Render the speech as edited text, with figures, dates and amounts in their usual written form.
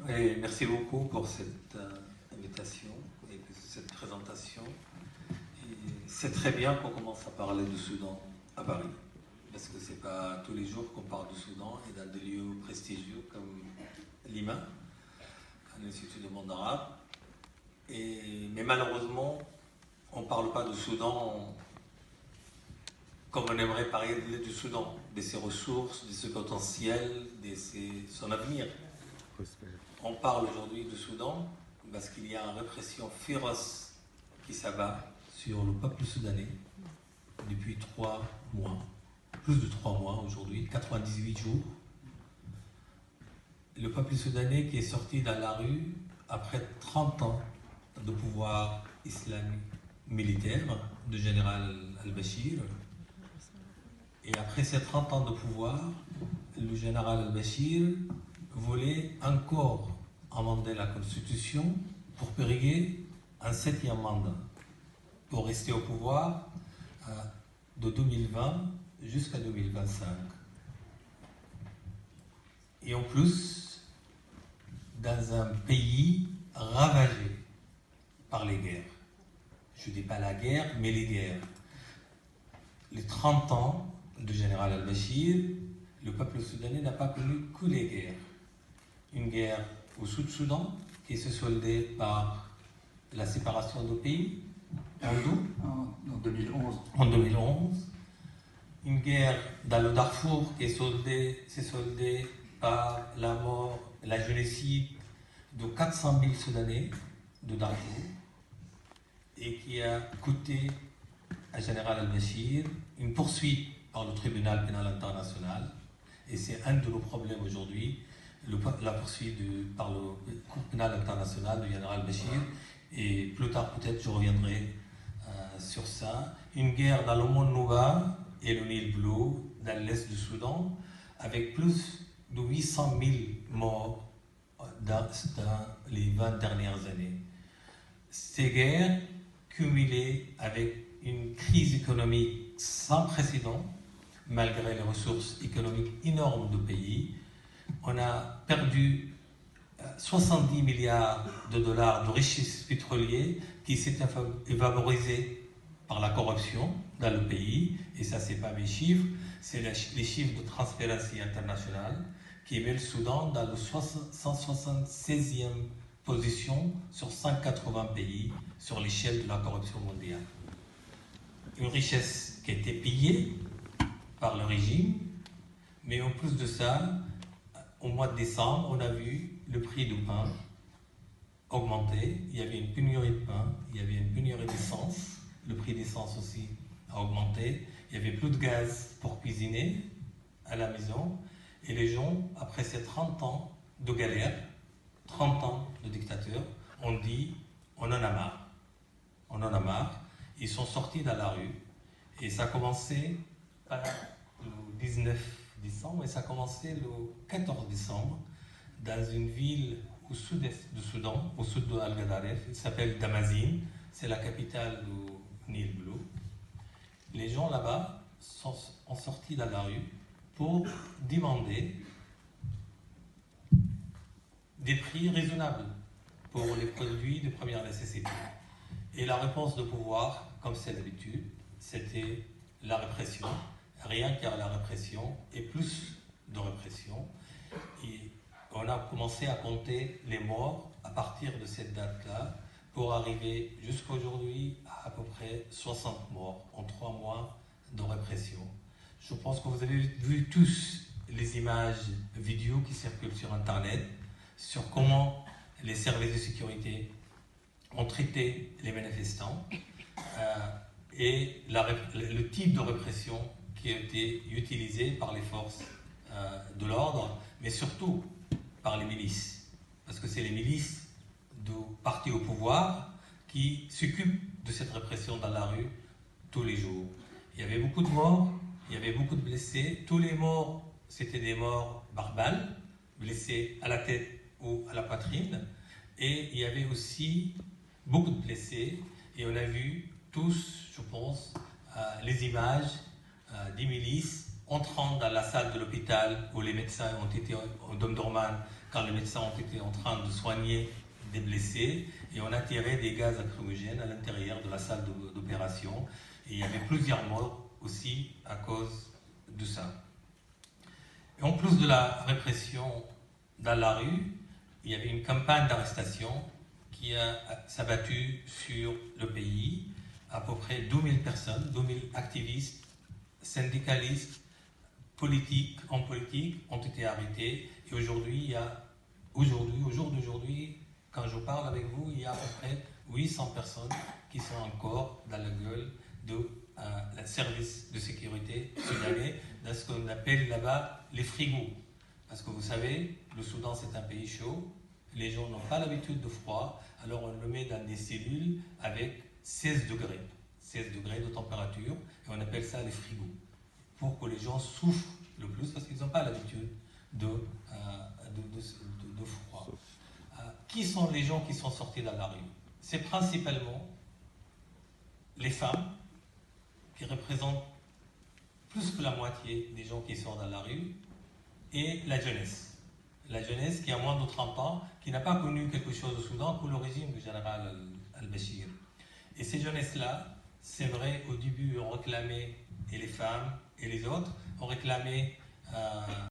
Et merci beaucoup pour cette invitation et cette présentation. C'est très bien qu'on commence à parler du Soudan à Paris, parce que c'est pas tous les jours qu'on parle du Soudan et dans des lieux prestigieux comme Lima, à l'Institut du monde arabe. Mais malheureusement, on ne parle pas du Soudan comme on aimerait parler du Soudan, de ses ressources, de ses potentiels, son avenir. On parle aujourd'hui du Soudan parce qu'il y a une répression féroce qui s'abat sur le peuple soudanais depuis 3 mois, plus de 3 mois aujourd'hui, 98 jours. Le peuple soudanais qui est sorti dans la rue après 30 ans de pouvoir islamique militaire du général al-Bashir. Et après ces 30 ans de pouvoir, le général al-Bashir voulait encore amender la Constitution pour périguer un 7e mandat, pour rester au pouvoir de 2020 jusqu'à 2025. Et en plus, dans un pays ravagé par les guerres. Je ne dis pas la guerre, mais les guerres. Les 30 ans du général al-Bashir, le peuple soudanais n'a pas connu que les guerres. Une guerre au Sud-Soudan qui se soldait par la séparation du pays en 2011. En 2011. Une guerre dans le Darfour qui s'est soldée par la mort, la génocide de 400 000 Soudanais de Darfour et qui a coûté à général al-Bashir une poursuite par le tribunal pénal international. Et c'est un de nos problèmes aujourd'hui, la poursuite par le Cour pénal international du général Bashir. Et plus tard, peut-être, je reviendrai sur ça. Une guerre dans le Mont Nouba et le Nil Bleu, dans l'est du Soudan, avec plus de 800 000 morts dans les 20 dernières années. Ces guerres, cumulées avec une crise économique sans précédent, malgré les ressources économiques énormes du pays, on a perdu 70 milliards de dollars de richesses pétrolières qui s'étaient valorisées par la corruption dans le pays. Et ça, ce n'est pas mes chiffres, c'est les chiffres de Transparency International qui met le Soudan dans le 176e position sur 180 pays sur l'échelle de la corruption mondiale. Une richesse qui a été pillée par le régime, mais en plus de ça, au mois de décembre, on a vu le prix du pain augmenter. Il y avait une pénurie de pain, il y avait une pénurie d'essence, le prix d'essence aussi a augmenté, il n'y avait plus de gaz pour cuisiner à la maison, et les gens, après ces 30 ans de galère, 30 ans de dictature, ont dit on en a marre. On en a marre. Ils sont sortis dans la rue, et ça a commencé le 19 décembre, et ça a commencé le 14 décembre, dans une ville au sud-est du Soudan, au sud de Al-Gadaref, il s'appelle Damazine, c'est la capitale du Nil Bleu. Les gens là-bas ont sorti dans la rue pour demander des prix raisonnables pour les produits de première nécessité. Et la réponse de pouvoir, comme c'est d'habitude, c'était la répression, rien qu'à la répression et plus de répression. Et on a commencé à compter les morts à partir de cette date-là pour arriver jusqu'à aujourd'hui à peu près 60 morts en 3 mois de répression. Je pense que vous avez vu tous les images vidéo qui circulent sur Internet sur comment les services de sécurité ont traité les manifestants et le type de répression qui a été utilisé par les forces de l'ordre, mais surtout par les milices. Parce que c'est les milices du parti au pouvoir qui s'occupent de cette répression dans la rue tous les jours. Il y avait beaucoup de morts, il y avait beaucoup de blessés. Tous les morts, c'était des morts par balles, blessés à la tête ou à la poitrine. Et il y avait aussi beaucoup de blessés. Et on a vu tous, je pense, les images des milices entrant dans la salle de l'hôpital où les médecins ont été au Omdurman, quand les médecins ont été en train de soigner des blessés, et on a tiré des gaz lacrymogènes à l'intérieur de la salle d'opération. Et il y avait plusieurs morts aussi à cause de ça. Et en plus de la répression dans la rue, il y avait une campagne d'arrestation qui a s'abattu sur le pays. À peu près 2000 personnes, 2000 activistes, syndicalistes, politiques, en politique, ont été arrêtés. Et aujourd'hui, au jour d'aujourd'hui, quand je parle avec vous, il y a à peu près 800 personnes qui sont encore dans la gueule de la service de sécurité soudanais, dans ce qu'on appelle là-bas les frigos. Parce que vous savez, le Soudan c'est un pays chaud, les gens n'ont pas l'habitude de froid, alors on le met dans des cellules avec 16 degrés de température, et on appelle ça les frigos, pour que les gens souffrent le plus, parce qu'ils n'ont pas l'habitude de froid. Qui sont les gens qui sont sortis dans la rue? C'est principalement les femmes, qui représentent plus que la moitié des gens qui sortent dans la rue, et la jeunesse. La jeunesse qui a moins de 30 ans, qui n'a pas connu quelque chose au Soudan que le régime du général al-Bashir. Et ces jeunesses-là, c'est vrai, au début, on réclamait, et les femmes et les autres, on réclamait